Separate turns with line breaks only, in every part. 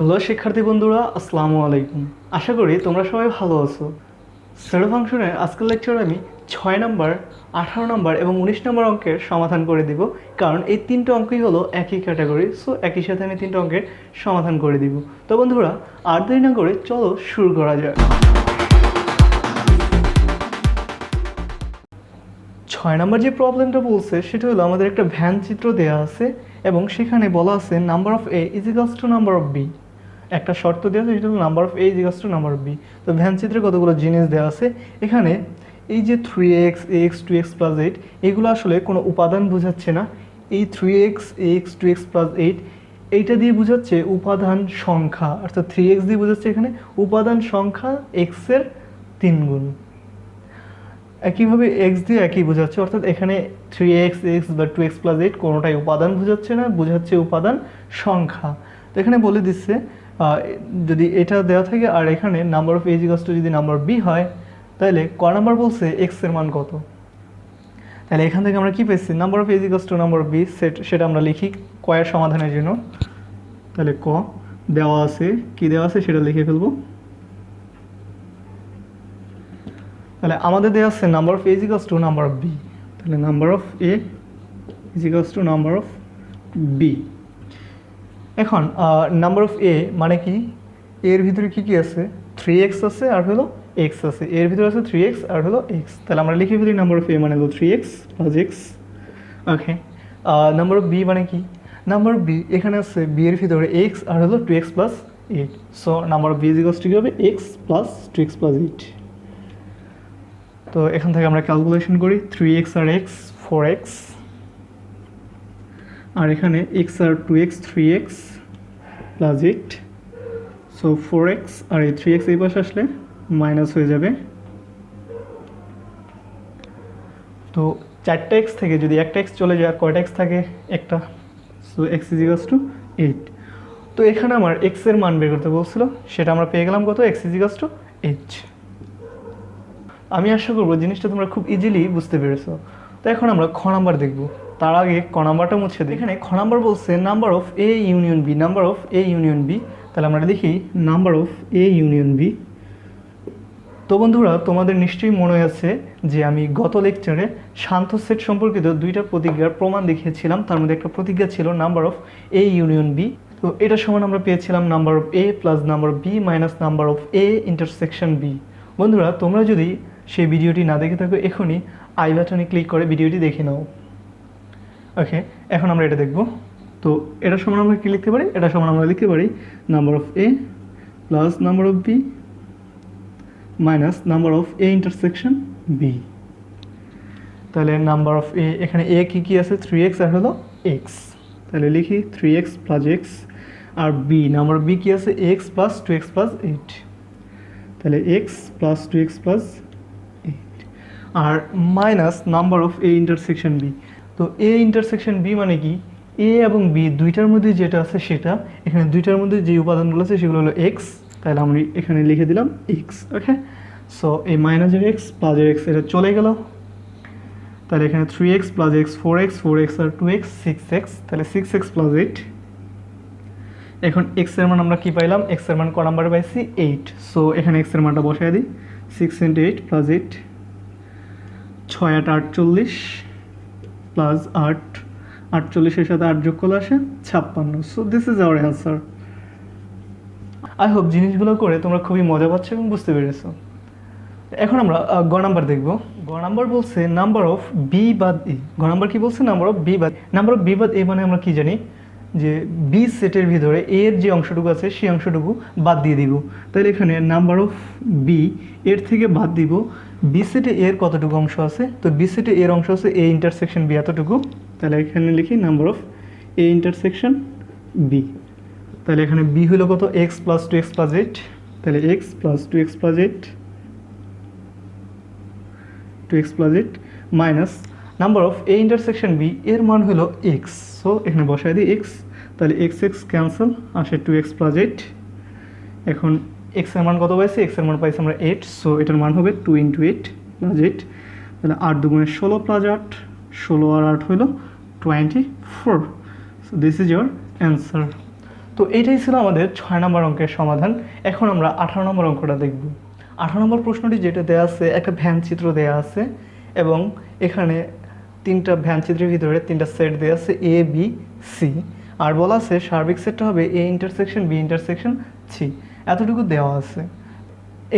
Hello শিক্ষার্থী বন্ধুরা, আসসালামু আলাইকুম। আশা করি তোমরা সবাই ভালো আছো। সেরো ফাংশনের আজকের লেকচারে আমি 6 নম্বর, 18 নম্বর এবং 19 নম্বর অঙ্কের সমাধান করে দিব, কারণ এই তিনটে অঙ্কই হলো একই ক্যাটাগরি। সো একই সাথে আমি তিনটে অঙ্কের সমাধান করে দিব। তো বন্ধুরা, আর দেরি না করে চলো শুরু করা যাক। 6 নম্বর যে প্রবলেমটা বলছে সেটা হলো আমাদের একটা ভ্যান চিত্র দেওয়া আছে এবং সেখানে বলা আছে number of A is equals to number of B. একটা শর্ত দেওয়া আছে, সেটা হলো number of A is equals to number of B. তো ভ্যান চিত্রে কতগুলো জিনিস দেওয়া আছে এখানে। এই যে 3x ax 2x প্লাস 8 এগুলো আসলে কোনো উপাদান বোঝাচ্ছে না। এই 3x ax 2x প্লাস 8 এইটা দিয়ে বোঝাচ্ছে উপাদান সংখ্যা, অর্থাৎ 3x দিয়ে বোঝাচ্ছে এখানে উপাদান সংখ্যা x এর 3 গুণ। একইভাবে এক্স দিয়ে একই বোঝাচ্ছে, অর্থাৎ এখানে 3x x বা 2x প্লাস 8 কোনোটাই উপাদান বোঝাচ্ছে না, বোঝাচ্ছে উপাদান সংখ্যা। তো এখানে বলে দিচ্ছে যদি এটা দেওয়া থাকে আর এখানে number of A's equals to যদি নাম্বার বি হয়, তাহলে ক নাম্বার বলছে এক্স এর মান কত। তাহলে এখান থেকে আমরা কি পেয়েছি, number of A's equals to number of B, সেটা আমরা লিখি কয়ের সমাধানের জন্য। তাহলে ক দেওয়া আছে, কি দেওয়া আছে সেটা লিখে ফেলবো। তাহলে আমাদের দেওয়া আছে number of A is equals to number of B. তাহলে number of A is equals to number of B. এখন নাম্বার অফ এ মানে কি, এর ভিতরে কি কি আছে, 3x আছে আর হলো x আছে। এর ভিতরে আছে 3x আর হলো x। তাহলে আমরা লিখে ফেলি নাম্বার অফ এ মানে হলো 3x plus x। Okay, number of B মানে কি, নাম্বার অফ বি এখানে আছে বি এর ভিতরে x আর হলো 2x plus 8। So number of B is equals to কি হবে, x প্লাস 2x প্লাস 8। তো এখান থেকে আমরা ক্যালকুলেশন করি, 3x আর x 4x, আর এখানে x আর 2x 3x plus 8। So 4x আর এই 3x এই পাশে আসলে মাইনাস হয়ে যাবে। তো 4টা x থেকে যদি একটা x চলে যায় আর কয়টা x থাকে, একটা। So x is equals two 8। তো এখানে আমার x এর মান বের করতে বলছিল, সেটা আমরা পেয়ে গেলাম কত, x ইজ ইকালস টু 8। আমি আশা করবো জিনিসটা তোমরা খুব ইজিলি বুঝতে পেরেছো। তো এখন আমরা খ নাম্বার দেখব। তার আগে ক নাম্বারটা মুছে দিই। এখানে খ নাম্বার বলছে number of A union B, number of A union B. তাহলে আমরা লিখি number of A union B. তো বন্ধুরা, তোমাদের নিশ্চয়ই মনে আছে যে আমি গত লেকচারে শান্ত সেট সম্পর্কিত দুইটা প্রতিজ্ঞার প্রমাণ দেখিয়েছিলাম। তার মধ্যে একটা প্রতিজ্ঞা ছিল number of A union B. তো এটার সমান আমরা পেয়েছিলাম number of A plus number of B minus number of A intersection B. বন্ধুরা, তোমরা যদি সেই ভিডিওটি না দেখে থাকো, এখনই আই বাটনে ক্লিক করে ভিডিওটি দেখে নাও। ওকে, এখন আমরা এটা দেখব। তো এটার সমান আমরা কী লিখতে পারি, এটার সমান আমরা লিখতে পারি number of A plus number of B minus number of A intersection B. তাহলে নাম্বার অফ এ, এখানে এ কী কী আছে, 3x আর হলো x। তাহলে লিখি 3x প্লাস x। আর বি, নাম্বার বি কী আছে, x প্লাস 2x প্লাস 8। তাহলে x প্লাস 2x প্লাস 8 আর minus number of A intersection B. তো এ ইন্টারসেকশন বি মানে কি, এ এবং বি দুইটার মধ্যে যেটা আছে সেটা, এখানে দুইটার মধ্যে যে উপাদানগুলো আছে সেগুলো হলো এক্স। তাহলে আমি এখানে লিখে দিলাম এক্স। ওকে, সো এই মাইনাসের এক্স প্লাসের এক্স এটা চলে গেল। তাহলে এখানে 3x প্লাস এক্স 4x আর 2x 6x। তাহলে 6x প্লাস 8। এখন এক্স এর মান আমরা কি পাইলাম, এক্স এর মান ক নাম্বারে পাইছি, 8। সো এখানে এক্স এর মানটা বসাই দিই, 6 × 8 প্লাস 8, 6 × 8 48 প্লাস 8, 48-এর সাথে 8 যোগ করলে আসে 56। So this is our answer. I hope জিনিসগুলো করে তোমরা খুবই মজা পাচ্ছ এবং বুঝতে পেরেছো। এখন আমরা গ নাম্বার দেখব। গ নাম্বার বলছে নাম্বার অফ বি বাদ এ। গ নাম্বার কি বলছে, নাম্বার অফ বি বাদ, নাম্বার অফ বি বাদ এ মানে আমরা কি জানি যে বি সেটের ভিতরে এর যে অংশটুকু আছে সেই অংশটুকু বাদ দিয়ে দিব। তাহলে এখানে নাম্বার অফ বি এর থেকে বাদ দিব বি সেটে এর কতটুকু অংশ আছে। তো বি সেটে এর অংশ আছে এ ইন্টারসেকশন বি এতটুকু। তাহলে এখানে লিখি number of A intersection B. তাহলে এখানে বি হলো কত, এক্স প্লাস 2x প্লাস 8। তাহলে x plus 2x plus 8, 2x plus 8 minus number of A intersection B এর মান হলো এক্স। সো এখানে বসাই দিই এক্স। তাহলে এক্স এক্স ক্যান্সেল, আসে 2x প্লাস 8। এখন এক্স এর মান কত পাইছি, এক্স এর মান পাইছি আমরা 8। সো এটার মান হবে 2 × 8 প্লাস 8। তাহলে 8 × 2 = 16 প্লাস 8, 16 আর 8 হলো 24। So this is your answer. তো তো এটাই ছিল আমাদের 6 নম্বর অঙ্কের সমাধান। এখন আমরা 18 নম্বর অঙ্কটা দেখব। 18 নম্বর প্রশ্নটি যেটা দেওয়া আছে, একটা ভ্যান চিত্র দেওয়া আছে এবং এখানে তিনটা ভ্যান চিত্রের ভিতরে তিনটা সেট দেওয়া আছে এ বি সি, আর বলা আছে সার্বিক সেটটা হবে A intersection B intersection C, এতটুকু দেওয়া আছে।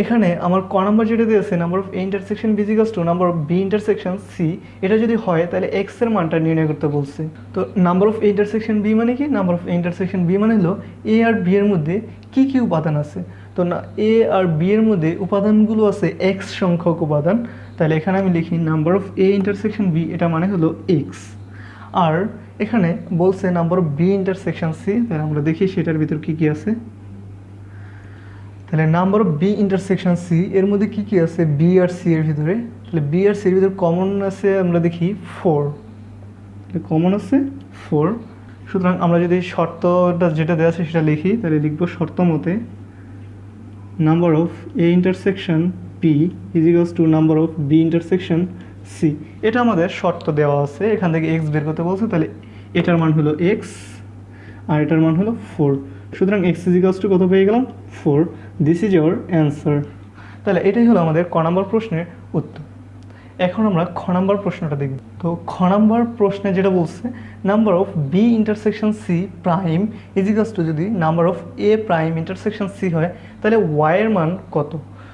এখানে আমার ক নাম্বার যেটা দিয়েছে number of A intersection B equals to number of B intersection C, এটা যদি হয় তাহলে এক্স এর মানটা নির্ণয় করতে বলছে। তো number of A intersection B মানে কি? Number of A intersection B মানে হলো এ আর বি এর মধ্যে কি কি উপাদান আছে। তো না, এ আর বি এর মধ্যে উপাদানগুলো আছে এক্স সংখ্যক উপাদান, তাহলে এখানে আমি লিখি number of A intersection B, এটা মানে হলো এক্স। আর এখানে বলছে number of B intersection C, তাহলে আমরা দেখি সেটার ভিতর কি কি আছে। তাহলে number of B intersection C এর মধ্যে কী কী আছে? বি আর সি এর ভিতরে, তাহলে বি আর সি এর ভিতরে কমন আছে আমরা দেখি 4, কমন আছে 4। সুতরাং আমরা যদি শর্তটা যেটা দেওয়া আছে সেটা লিখি, তাহলে লিখবো শর্ত মতে number of A intersection B is equals to number of B intersection C. এটা আমাদের শর্ত দেওয়া আছে, এখান থেকে এক্স বের করতে বলছে, তাহলে এটার মান হলো এক্স আর এটার মান হলো 4। সুতরাং এক্স ইজ ইকুয়ালস টু কত পেয়ে গেলাম? 4। This is our answer. তাহলে এটাই হলো আমাদের ক নম্বর প্রশ্নের উত্তর। এখন আমরা খ নম্বর প্রশ্নটা দেখব। তো খ নম্বর প্রশ্নে যেটা বলছে number of B intersection C prime is equals to যদি number of A prime intersection C হয় তাহলে ওয়াই এর মান কত।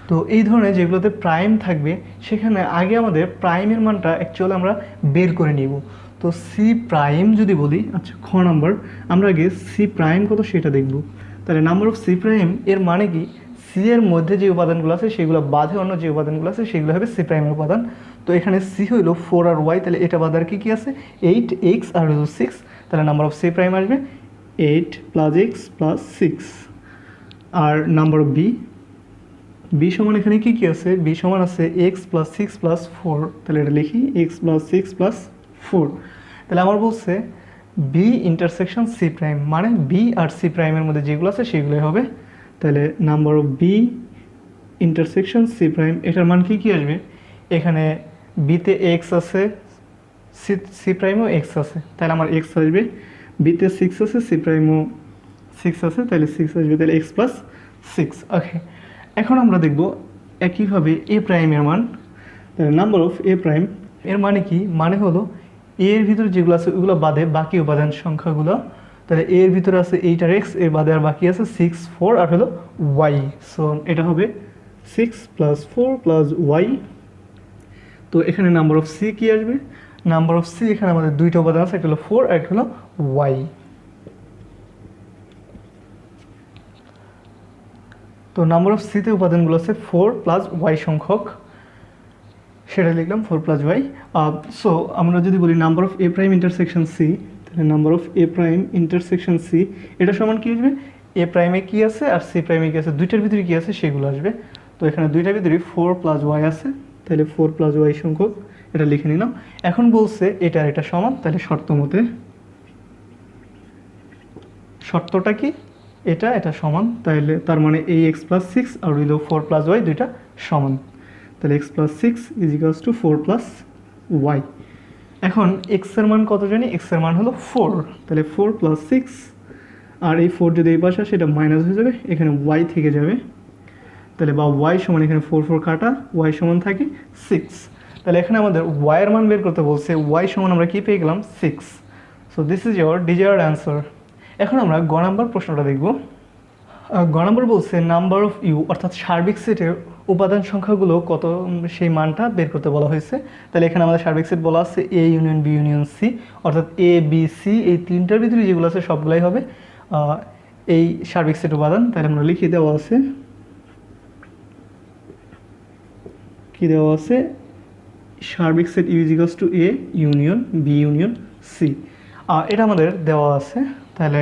তো এই ধরনের যেগুলোতে প্রাইম থাকবে সেখানে আগে আমাদের প্রাইমের মানটা অ্যাকচুয়ালি আমরা বের করে নিব। তো সি প্রাইম যদি বলি, আচ্ছা খ নাম্বার আমরা আগে সি প্রাইম কত সেটা দেখব। তাহলে নাম্বার অফ সি প্রাইম এর মানে কি? সি এর মধ্যে যে উপাদানগুলো আছে সেগুলো বাদে অন্য যে উপাদানগুলো আছে সেগুলো হবে সি প্রাইমের উপাদান। তো এখানে সি হইলো 4 আর ওয়াই, তাহলে এটা বাদে আর কি কি আছে? 8 এক্স আর হলো 6, তাহলে নাম্বার অফ সি প্রাইম আসবে 8 প্লাস এক্স প্লাস 6। আর নাম্বার অফ বি সমান এখানে কি কি আছে? বি সমান আছে এক্স প্লাস 6 প্লাস 4, তাহলে এটা লিখি এক্স প্লাস 6 প্লাস 4। তাহলে আমার বলছে বি ইন্টারসেকশন সি প্রাইম, মানে বি আর সি প্রাইমের মধ্যে যেগুলো আছে সেগুলোই হবে। তাহলে number of B intersection C prime, এটার মান কি কি আসবে? এখানে বিতে এক্স আছে, সি প্রাইমও এক্স আছে, তাহলে আমার এক্স আসবে। বিতে 6 আছে, সি প্রাইমও 6 আছে, তাহলে 6 আসবে, তাহলে এক্স প্লাস 6। ওকে, এখন আমরা দেখব একইভাবে এ প্রাইমের মান। তাহলে নাম্বার অফ এ প্রাইম এর মানে কি? মানে হলো এর ভিতরে যেগুলো আছে ওগুলো বাদে বাকি উপাদান সংখ্যাগুলো। তাহলে এর ভিতরে আছে 8 আর এক্স, এর বাদে আর বাকি আছে 6, 4 আর হলো ওয়াই। সো এটা হবে 6 প্লাস 4 প্লাস ওয়াই। তো এখানে নাম্বার অফ সি কি আসবে? নাম্বার অফ সি এখানে আমাদের দুইটা উপাদান আছে, একটা হলো 4 আর একটা হলো ওয়াই। তো নাম্বার অফ সিতে উপাদানগুলো আছে 4 প্লাস ওয়াই সংখ্যক, সেটা লিখলাম 4 প্লাস ওয়াই। সো আমরা যদি বলি number of A prime intersection C, তাহলে number of A prime intersection C এটা সমান কী আসবে? এ প্রাইমে কী আছে আর সি প্রাইমে কী আছে, দুইটার ভিতরে কী আছে সেগুলো আসবে। তো এখানে দুইটার ভিতরে 4 প্লাস ওয়াই আছে, তাহলে 4 প্লাস ওয়াই সংখ্যক, এটা লিখে নিলাম। এখন বলছে এটা আর এটা সমান, তাহলে শর্ত মতে শর্তটা কি? এটা সমান, তাহলে তার মানে এই এক্স প্লাস 6 আর হইল 4 প্লাস ওয়াই দুইটা সমান, তাহলে x plus 6 is equals to 4 plus y. এখন এক্সের মান কত জানি? এক্সের মান হলো 4, তাহলে 4 প্লাস 6 আর এই 4 যদি এই পাশে আসে এটা মাইনাস হয়ে যাবে, এখানে ওয়াই থেকে যাবে, তাহলে বা ওয়াই সমান এখানে 4 4 কাটা, ওয়াই সমান থাকে 6। তাহলে এখানে আমাদের ওয়াইয়ের মান বের করতে বলছে, ওয়াই সমান আমরা কী পেয়ে গেলাম? 6। So this is your desired answer. এখন আমরা গ নাম্বার প্রশ্নটা দেখব। গ নাম্বার বলছে নাম্বার অফ ইউ অর্থাৎ সার্বিক সেটের উপাদান সংখ্যাগুলো কত সেই মানটা বের করতে বলা হয়েছে। তাহলে এখানে আমাদের সার্বিক সেট বলা আছে A union B union C, অর্থাৎ এ বি সি এই তিনটার ভিতরে যেগুলো আছে সবগুলাই হবে এই সার্বিক সেট উপাদান। তাহলে আমরা লিখে দেওয়া আছে, কি দেওয়া আছে? সার্বিক set U is equals to A union B union C, এটা আমাদের দেওয়া আছে। তাহলে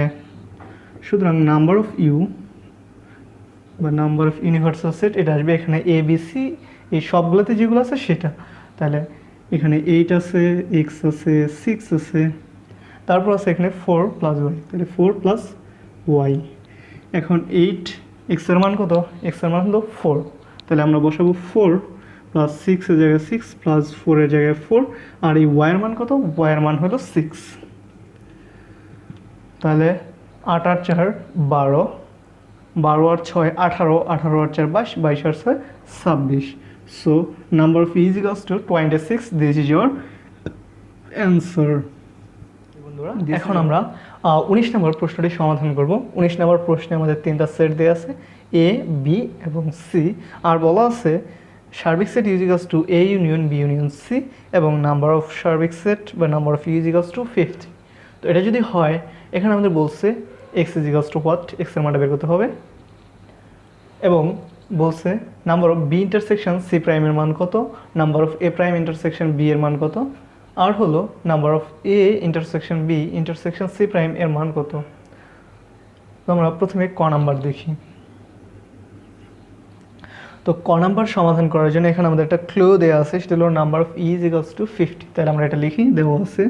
সুতরাং নাম্বার অফ ইউ বা নাম্বার অফ ইউনিভার্সাল সেট এটা আসবে এখানে এ বি সি এই সবগুলোতে যেগুলো আছে সেটা। তাহলে এখানে 8 আছে, এক্স আছে, 6 আছে, তারপর আছে এখানে 4 প্লাস ওয়াই, তাহলে 4 প্লাস ওয়াই। এখন 8 এক্সের মান কত? এক্সের মান হলো 4, তাহলে আমরা বসাবো 4 প্লাস 6 এর জায়গায় 6 প্লাস 4 এর জায়গায় 4, আর এই ওয়াইয়ের মান কত? ওয়াইয়ের মান হলো 6। তাহলে 8 আর 4 12, 12 আর 6 18, 18 আর 4 22, 22 আর 6 26. So number of e is equals to 26. This is your answer. বন্ধুরা এখন আমরা 19 নম্বর প্রশ্নটি সমাধান করব। 19 নম্বর প্রশ্নে আমাদের তিনটা সেট দেওয়া আছে, এ, বি এবং সি, আর বলা আছে সার্বিক set is equals to A union B union C এবং নাম্বার অফ সার্বিক সেট বা number of is equals to 50। তো এটা যদি হয়, এখানে আমাদের বলছে x is equals to what, এক্সের মানটা বের করতে হবে, এবং বলছে number of B intersection C প্রাইমের মান কত, number of A prime intersection B এর মান কত, আর হলো number of A intersection B intersection C prime এর মান কত। তো আমরা প্রথমে ক নাম্বার দেখি। তো ক নাম্বার সমাধান করার জন্য এখানে আমাদের একটা ক্লু দেওয়া আছে, সেটা হলো number of E is equals to 50। তাহলে আমরা এটা লিখি, দেওয়া আছে,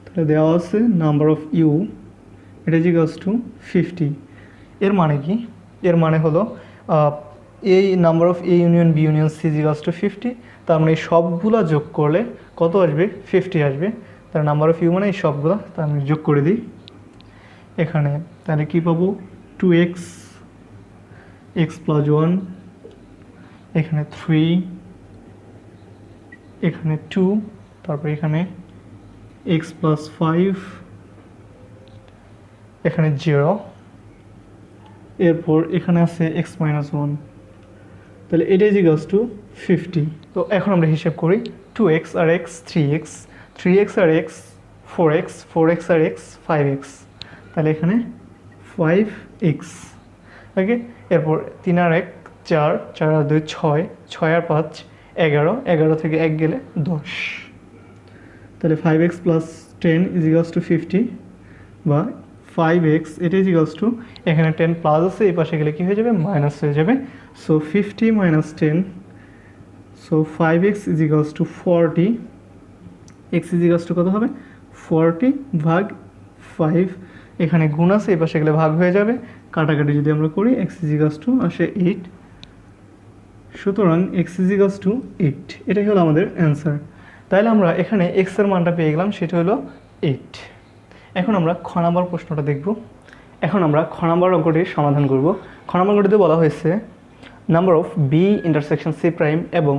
তাহলে দেওয়া আছে নাম্বার অফ ইউ এটা ইজ ইকুয়ালস টু 50। এর মানে কি? এর মানে হলো এই number of A union B union C is equals to 50, তার মানে এই সবগুলো যোগ করলে কত আসবে? 50 আসবে। তার নাম্বার অফ ইউ মানে এই সবগুলো, তার আমি যোগ করে দিই এখানে, তাহলে কী পাবো? 2x, x প্লাস 1, এখানে 3, এখানে 2, তারপর এখানে x প্লাস 5, এখানে 0, এরপর এখানে আছে x মাইনাস 1। তাহলে এটা ইজ ইকুয়ালস টু 50। তো এখন আমরা হিসাব করি, 2x আর x 3x, 3x আর x 4x, 4x আর x 5x, তাহলে এখানে 5x। ওকে, এরপর 3 আর 1 4, 4 আর 2 6, 6 আর 5 11, 11 থেকে 1 গেলে 10। তাহলে 5x plus 10 is equals to 50 বা 5x, এটা ইজ ইকুয়ালস টু, এখানে 10 প্লাস আছে, এই পাশে গেলে কী হয়ে যাবে? মাইনাস হয়ে যাবে। So 50 minus 10, so 5x is equals two 40, x is equals two কত হবে? 40 ভাগ 5, এখানে গুণ আছে, এই পাশে গেলে ভাগ হয়ে যাবে, কাটাকাটি যদি আমরা করি x ইজ ইকুয়ালস টু আসে 8। সুতরাং x ইজ ইকুয়ালস টু 8, এটাই হলো আমাদের অ্যান্সার। তাহলে আমরা এখানে x এর মানটা পেয়ে গেলাম, সেটা হলো 8। এখন আমরা খ নাম্বার প্রশ্নটা দেখব। এখন আমরা খ নাম্বার অঙ্কটির সমাধান করব। খ নাম্বার অঙ্কটিতে বলা হয়েছে number of B intersection C prime এবং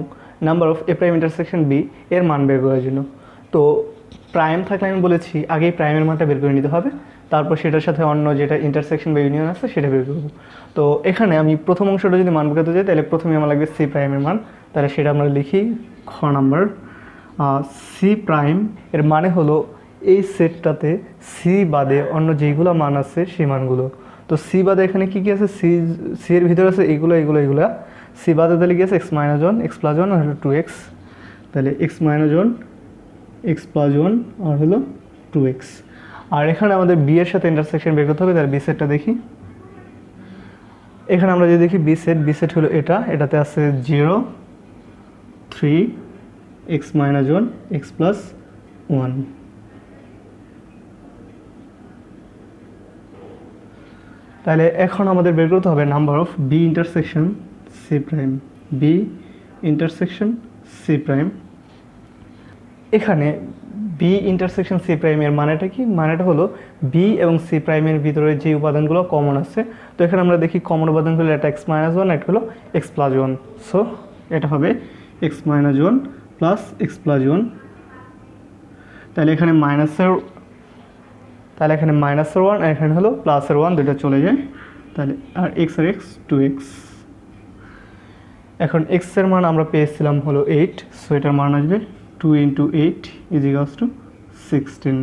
number of A prime intersection B এর মান বের করার জন্য। তো প্রাইম থাকলে আমি বলেছি আগেই প্রাইমের মানটা বের করে নিতে হবে, তারপর সেটার সাথে অন্য যেটা ইন্টারসেকশন বা ইউনিয়ন আছে সেটা বের করব। তো এখানে আমি প্রথম অংশটা যদি মান বের করতে যাই, তাহলে প্রথমে আমার লাগবে সি প্রাইমের মান, তাহলে সেটা আমরা লিখি খ নাম্বার। সি প্রাইম এর মানে হলো এই সেটটাতে সি বাদে অন্য যেইগুলো মান আছে সেই মানগুলো। তো সি বাদে এখানে কী কী আছে? সি এর ভিতরে আছে এইগুলো, সি বাদে তাহলে কি আছে? এক্স মাইনাস 1, এক্স প্লাস 1 আর হলো 2x, তাহলে এক্স মাইনাস 1, এক্স প্লাস 1 আর হলো 2x। আর এখানে আমাদের বি এর সাথে ইন্টারসেকশন বের করতে হবে, তাহলে বি সেটটা দেখি। এখানে আমরা যদি দেখি বি সেট হলো এটাতে আছে 0, 3, এক্স মাইনাস 1, এক্স প্লাস 1। তাহলে এখন আমাদের বের করতে হবে number of B intersection C prime, B intersection C prime. এখানে বি ইন্টারসেকশন সি প্রাইমের মানেটা কি? মানেটা হলো বি এবং সি প্রাইমের ভিতরে যে উপাদানগুলো কমন আছে, তো এখানে আমরা দেখি কমন উপাদানগুলো এটা এক্স মাইনাস 1, এটা হলো এক্স প্লাস 1। সো এটা হবে x minus 1 plus x plus 1। তাহলে এখানে মাইনাসের 1 আর এখানে হলো প্লাসের 1, দুটো চলে যায়, তাহলে আর এক্স আর এক্স 2x। এখন এক্সের মান আমরা পেয়েছিলাম হলো 8, সো এটার মান আসবে 2 × 8 ইজ ইকুয়ালস টু 16।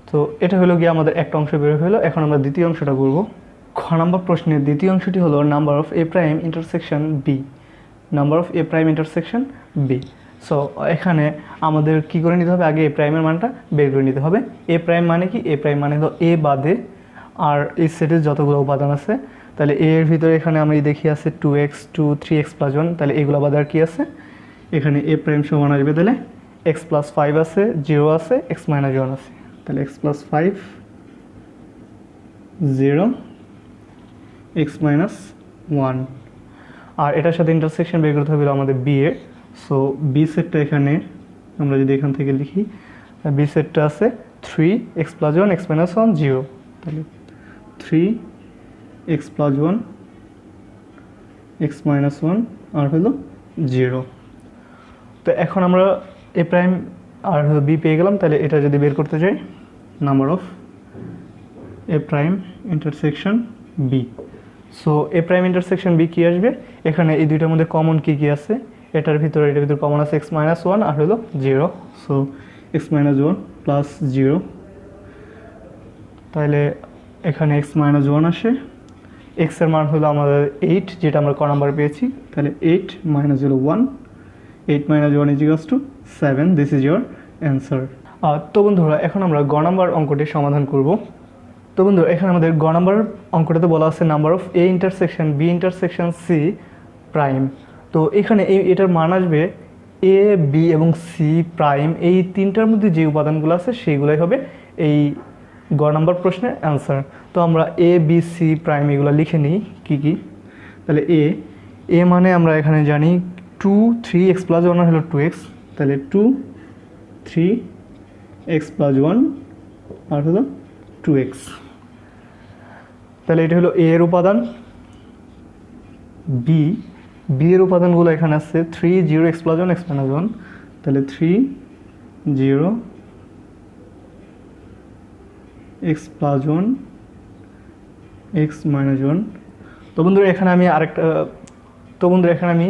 তো এটা হলো গিয়ে আমাদের একটা অংশ বের হলো। এখন আমরা দ্বিতীয় অংশটা করব। খ নাম্বার প্রশ্নের দ্বিতীয় অংশটি হলো number of A prime intersection B, number of A prime intersection B. So এখানে আমাদের কি করে নিতে হবে? আগে এ প্রাইমের মানটা বের করে নিতে হবে। এ প্রাইম মানে কি? এ প্রাইম মানে হলো এ বাদে আর এই সেটের যতগুলো উপাদান আছে, তাহলে এ এর ভিতরে এখানে আমি দেখি আছে 2x, 2, 3x প্লাস 1, তাহলে এগুলো বাদে আর কি আছে? এখানে এ প্রাইম সমান আসবে তাহলে x প্লাস 5 আছে, 0 আছে, x মাইনাস 1 আছে, তাহলে x প্লাস 5, 0, x মাইনাস 1। আর এটার সাথে ইন্টারসেকশন বের করতে হবে আমাদের বি এর। সো বি সেটটা এখানে আমরা যদি এখান থেকে লিখি, বি সেটটা আছে 3x + 1 x - 1 0, তাহলে 3x + 1 x - 1 আর হলো 0। তো এখন আমরা এ প্রাইম আর হলো বি পেয়ে গেলাম। তাহলে এটা যদি বের করতে যাই, number of A prime intersection B, so A prime intersection B কী আসবে, এখানে এই দুইটার মধ্যে কমন কী কী আছে, এটার ভিতরে কমন আছে x - 1 আর হলো 0, সো x - 1 প্লাস 0, তাহলে এখানে x - 1 আসে, x এর মান হলো আমাদের 8 যেটা আমরা ক নাম্বার পেয়েছি, তাহলে 8 - 0 1, 8 - 1 = 7, দিস ইজ ইয়োর অ্যান্সার। তো বন্ধুরা এখন আমরা গ নাম্বার অঙ্কটি সমাধান করব। তো বন্ধুরা এখানে আমাদের গ নাম্বার অঙ্কটাতে বলা আছে number of A intersection B intersection C prime. তো এখানে এটার মান আসবে এ বি এবং সি প্রাইম, এই তিনটার মধ্যে যে উপাদানগুলো আছে সেইগুলোই হবে এই গ নাম্বার প্রশ্নের অ্যান্সার। তো আমরা এ বি সি প্রাইম এগুলো লিখে নিই কী কী। তাহলে এ মানে আমরা এখানে জানি 2 3x + 1 হলো 2x, তাহলে 2 3x + 1 আর হলো 2x, তাহলে এটা হলো এ এর উপাদান। বি এর উপাদানগুলো এখানে আছে 3 0x + 1 x - 1, তাহলে 3 0 x + 1 x - 1। তো বন্ধুরা এখানে আমি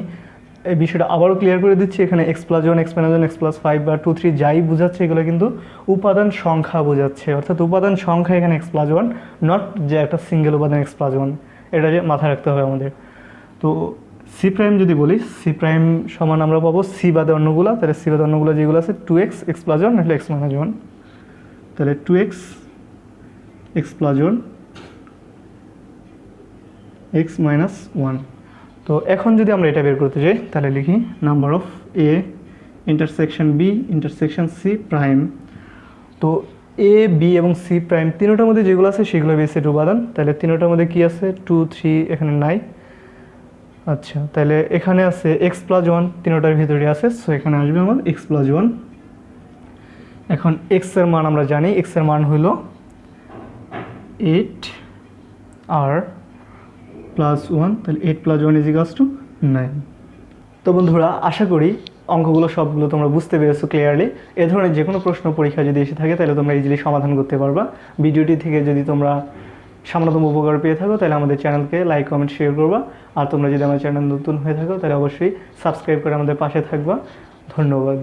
এই বিষয়টা আবারও ক্লিয়ার করে দিচ্ছি, এখানে x + 1 x - 1 x + 5 বা 2 3 যাই বোঝাচ্ছে এগুলো কিন্তু উপাদান সংখ্যা বোঝাচ্ছে, অর্থাৎ উপাদান সংখ্যা এখানে x + 1, নট যে একটা সিঙ্গেল উপাদান x + 1, এটা যে মাথায় রাখতে হবে আমাদের। তো সি প্রাইম যদি বলি, সি প্রাইম সমান আমরা পাবো সি বাদে অন্যগুলো, তাহলে সি বাদে অন্যগুলো যেগুলো আছে 2x x + 1 নাহলে x - 1, তাহলে 2x x + 1 x - 1। তো এখন যদি আমরা এটা বের করতে যাই তাহলে লিখি number of A intersection B intersection C prime. তো এ বি এবং সি প্রাইম তিনটার মধ্যে যেগুলো আছে সেগুলো বি সেট উপাদান, তাহলে তিনটার মধ্যে কি আছে 2 3 এখানে নাই, আচ্ছা তাহলে এখানে আছে x + 1 তিনটার ভিতরে আছে, সো এখানে আসবে আমার x + 1। এখন x এর মান আমরা জানি, x এর মান হলো 8 আর +1, তাহলে 8 + 1 = 9। তো বন্ধুরা আশা করি অঙ্কগুলো সবগুলো তোমরা বুঝতে পেরেছো ক্লিয়ারলি। এ ধরনের যে কোনো প্রশ্ন পরীক্ষা যদি এসে থাকে তাহলে তোমরা ইজিলি সমাধান করতে পারবা। ভিডিওটি থেকে যদি তোমরা সামান্যতম উপকার পেয়ে থাকো তাহলে আমাদের চ্যানেলকে লাইক কমেন্ট শেয়ার করবা, আর তোমরা যদি আমার চ্যানেল নতুন হয়ে থাকো তাহলে অবশ্যই সাবস্ক্রাইব করে আমাদের পাশে থাকবা। ধন্যবাদ।